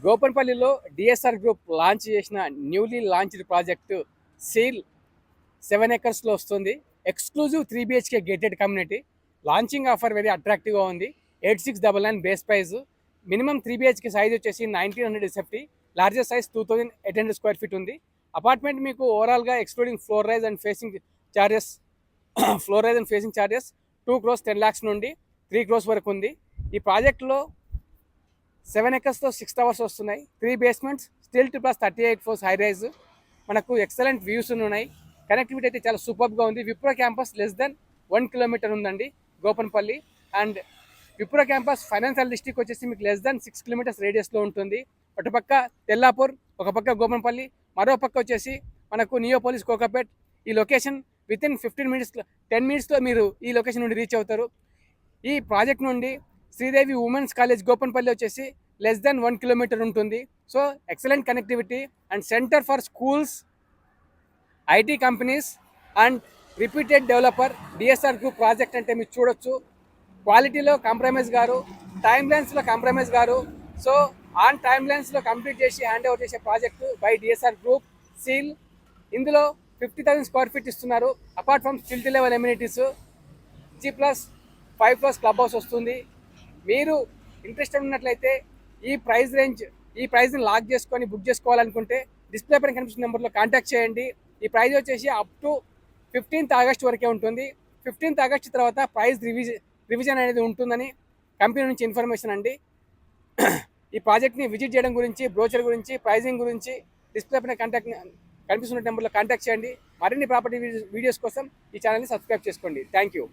గోపన్పల్లిలో DSR group launch చేసిన newly launched project seal 7 ఎకర్స్లో వస్తుంది. Exclusive 3 BHK gated community. Launching offer very అట్రాక్టివ్గా ఉంది. 8699 base price. Minimum 3 BHK size వచ్చేసి 1900 SFT. Largest size 2800 square feet ఉంది. Apartment మీకు ఓవరాల్గా excluding floor rise and facing charges 2 crores 10 lakhs నుండి 3 crores వరకు ఉంది. ఈ ప్రాజెక్టులో 7 ఎకర్స్తో 6 towers వస్తున్నాయి. 3 basements, stilt plus 38 floors high rise. మనకు ఎక్సలెంట్ వ్యూస్ ఉన్నాయి. కనెక్టివిటీ అయితే చాలా సూపర్గా ఉంది. Wipro campus less than 1 kilometer ఉందండి Gopanpalli. And Wipro campus financial district వచ్చేసి మీకు లెస్ దెన్ 6 kilometers రేడియస్లో ఉంటుంది. ఒక పక్క తెల్లాపూర్, ఒక పక్క గోపన్పల్లి, మరో పక్క వచ్చేసి మనకు నియోపోలిస్ కోకాపేట్. ఈ లొకేషన్ వితిన్ 10 minutesలో మీరు ఈ లొకేషన్ నుండి రీచ్ అవుతారు. ఈ ప్రాజెక్ట్ నుండి శ్రీదేవి ఉమెన్స్ కాలేజ్ గోపన్పల్లి వచ్చేసి లెస్ దెన్ 1 kilometer ఉంటుంది. So excellent connectivity and centre for schools, IT companies and repeated developer. DSR group project అంటే మీరు చూడొచ్చు, క్వాలిటీలో కాంప్రమైజ్ గారు, టైమ్ లైన్స్లో కాంప్రమైజ్ గారు. సో ఆన్ టైమ్ లైన్స్లో కంప్లీట్ చేసి హ్యాండ్ ఓవర్ చేసే project by DSR group seal. ఇందులో 50,000 స్క్వేర్ ఫీట్ ఇస్తున్నారు. Apart from city level amenities, G+5 floors club house వస్తుంది. మీరు ఇంట్రెస్టెడ్ ఉన్నట్లయితే ఈ ప్రైస్ని లాక్ చేసుకొని బుక్ చేసుకోవాలనుకుంటే డిస్ప్లే పైన కనిపిస్తున్న నెంబర్లో కాంటాక్ట్ చేయండి. ఈ ప్రైస్ వచ్చేసి అప్ టు 15th August వరకే ఉంటుంది. 15th August తర్వాత ప్రైస్ రివిజన్ అనేది ఉంటుందని కంపెనీ నుంచి ఇన్ఫర్మేషన్ అండి. ఈ ప్రాజెక్ట్ని విజిట్ చేయడం గురించి, బ్రోచర్ గురించి, ప్రైజింగ్ గురించి డిస్ప్లే పైన కనిపిస్తున్న నెంబర్లో కాంటాక్ట్ చేయండి. మరిన్ని ప్రాపర్టీ వీడియోస్ కోసం ఈ ఛానల్ని సబ్స్క్రైబ్ చేసుకోండి. Thank you.